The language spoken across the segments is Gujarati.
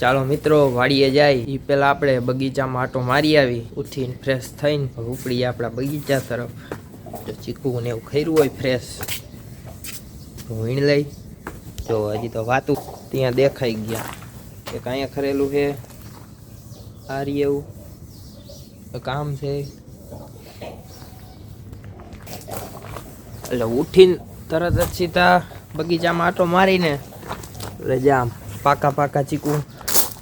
ચાલો મિત્રો વાડીએ જાય એ પહેલાં આપણે બગીચામાં આટો મારી આવી ઉઠીને ફ્રેશ થઈને ઉપડીએ આપણા બગીચા તરફ. જો ચીકુ ને એવું ખર્યું હોય ફ્રેશ વીણ લઈ. જો હજી તો વાતું ત્યાં દેખાઈ ગયા એક અહીંયા ખરેલું છે આ રી એવું કામ છે. એટલે ઉઠીને તરત જ સીધા બગીચામાં આટો મારીને એટલે જામ પાકા પાકા ચીકુ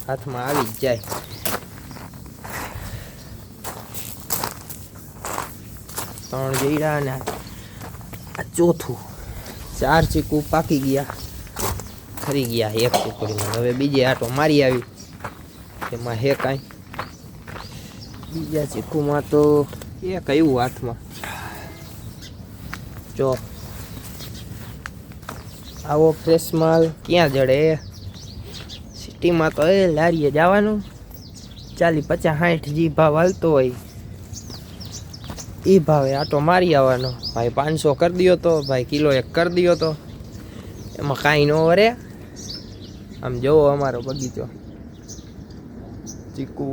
હાથમાં આવી જ જાય. ત્રણ જઈડા ને આ ચોથું. 4 ચીકુ પાકી ગયા ખરી ગયા એક ચીકુડીમાં. હવે બીજે આટો મારી આવી એમાં હે કાંઈ બીજા ચીકુમાં તો એક આવ્યું હાથમાં. જો આવો ફ્રેશ માલ ક્યાં જડે? સિટીમાં તો એ લારીએ જવાનું 40, 50, 60 જે ભાવ હાલતો હોય એ ભાવે આટો મારી આવવાનો. ભાઈ 500 કરી દો તો, ભાઈ કિલો 1 કરી દો તો, એમાં કાંઈ ન વરે. આમ જોવો અમારો બગીચો, ચીકુ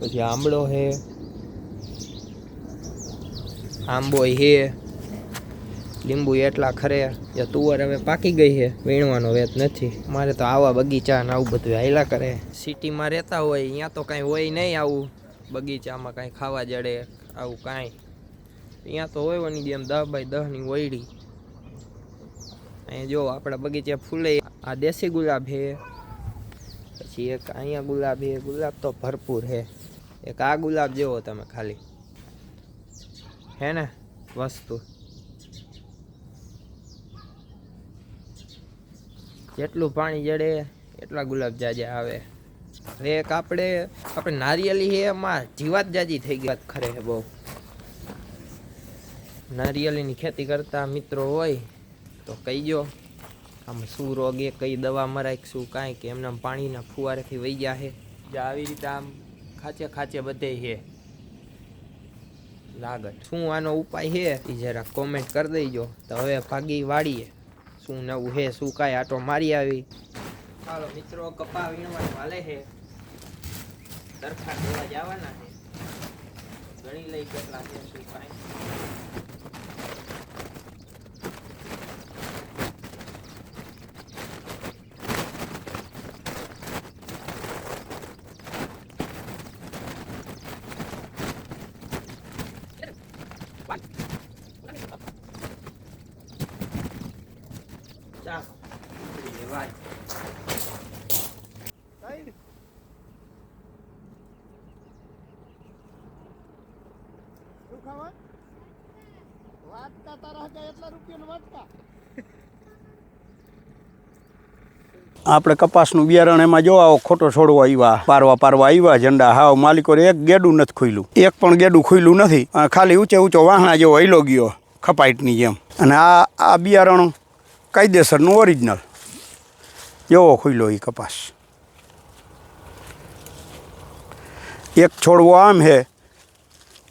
પછી આંબળો હે, આંબોય હે, લીંબુ એટલા ખરે. તુવર હવે પાકી ગઈ છે, વીણવાનો વેત નથી. મારે તો આવા બગીચા ને આવું બધું હાયલા કરે. સિટીમાં રહેતા હોય અહીંયા તો કાંઈ હોય નહીં આવું બગીચામાં કાંઈ ખાવા જડે આવું કાંઈ. અહીંયા તો હોય ની જેમ 10 બાય 10 ની વયડી. અહીંયા જો આપણા બગીચા ફૂલે. આ દેશી ગુલાબ છે, પછી એક અહીંયા ગુલાબ છે. ગુલાબ તો ભરપૂર છે. એક આ ગુલાબ જેવો તમે ખાલી હે ને વસ્તુ. જેટલું પાણી જડે એટલા ગુલાબ જાજા આવે. એક આપણે નારિયેલી છે એમાં જીવાત જાજી થઈ ગઈ ખરે છે બહુ. નારિયેલીની ખેતી કરતા મિત્રો હોય તો કહીજો આમાં શું રોગ એ કઈ દવા મરાય શું કાંઈ કે એમને પાણીના ફુવારેથી વહી જાય. જે આવી રીતે આમ ખાચે ખાચે બધે છે લાગત. શું આનો ઉપાય છે એ જરા કોમેન્ટ કરી દેજો. તો હવે ભાગી વાળીએ શું નવું હે શું કાંઈ આટો મારી આવી. ચાલો મિત્રો કપા વીણવાનું હાલે છે. દરખા દેવા જવાના છે. ગણી લઈ કેટલા છે શું કાંઈ. આપણે કપાસનું બિયારણ એમાં જો આવો ખોટો છોડવો આવ્યા પારવા આવ્યા ઝંડા. હાવ માલિકો એક ગેડું નથી ખુલ્યું, એક પણ ગેડું ખુલ્યું નથી. ખાલી ઊંચો વાહણા જેવો હૈલો ગયો ખપાઈટની જેમ. અને આ બિયારણ કાયદેસરનું ઓરિજિનલ જેવો ખુલ્યો એ કપાસ. એક છોડવો આમ હે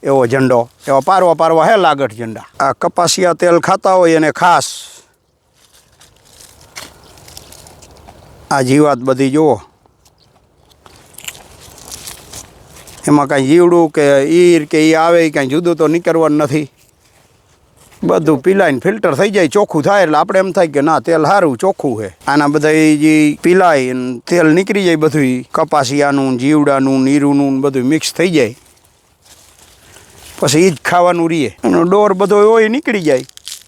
એવો ઝંડો, એવા પારવા હે લાગટ ઝંડા. આ કપાસિયા તેલ ખાતા હોય એને ખાસ આ જીવાત બધી જુઓ. એમાં કાંઈ જીવડું કે ઈર કે એ આવે કાંઈ જુદું તો નીકળવાનું નથી. બધું પીલાઈને ફિલ્ટર થઈ જાય, ચોખ્ખું થાય એટલે આપણે એમ થાય કે ના તેલ સારું ચોખ્ખું છે. આના બધા જે પીલાય તેલ નીકળી જાય બધું કપાસિયાનું, જીવડાનું, નીરુંનું બધું મિક્સ થઈ જાય. પછી એ જ ખાવાનું રહીએ. એનો ડોર બધો હોય નીકળી જાય.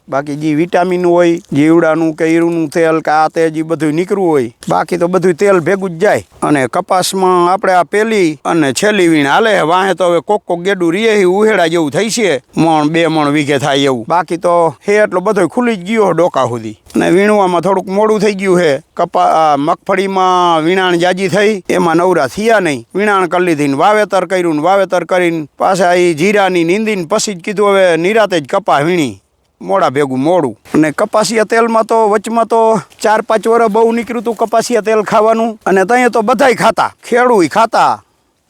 બાકી જે વિટામિન હોય જીવડાનું કે ઈરુંનું તેલ કે આ તે જે બધું નીકળવું હોય બાકી તો બધું તેલ ભેગું જ જાય. અને કપાસમાં આપણે આ પહેલી અને છેલ્લી વીણ હાલે. વાહે તો હવે કોક ગેડું રીએ ઉહેડા જેવું થઈ છે, 1 2 મણ વીઘે થાય એવું. બાકી તો હે એટલો બધો ખુલી જ ગયો ડોકા સુધી. અને વીણવામાં થોડુંક મોડું થઈ ગયું છે. મગફળીમાં વીણાણ જાજી થઈ એમાં નવરા થયા નહીં. વીણાણ કરી લીધી ને વાવેતર કર્યું, વાવેતર કરીને પાછા એ જીરાની નીંદીને પછી જ કીધું હવે નિરાતે જ કપા વીણી મોડા ભેગું મોડું. અને કપાસિયા તેલમાં તો વચમાં તો 4-5 વર્ષ બહુ નીકળ્યું હતું કપાસિયા તેલ ખાવાનું. અને ત્યાં તો બધાય ખાતા, ખેડૂય ખાતા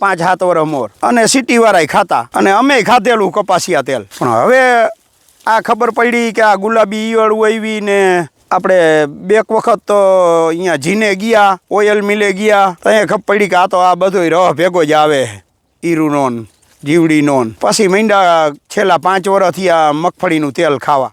5-7 વર્ષ મોર, અને સિટીવાળાય ખાતા, અને અમે ખાધેલું કપાસિયા તેલ. પણ હવે આ ખબર પડી કે આ ગુલાબી ઈયળું આવી ને આપણે બેક વખત તો અહીંયા જીને ગયા, ઓઇલ મિલે ગયા, ત્યાં ખબર પડી કે આ તો આ બધો રહ ભેગો જ આવે, ઈરુનો જીવડીનો. પછી મીંડા છેલ્લા 5 વર્ષથી આ મગફળીનું તેલ ખાવા.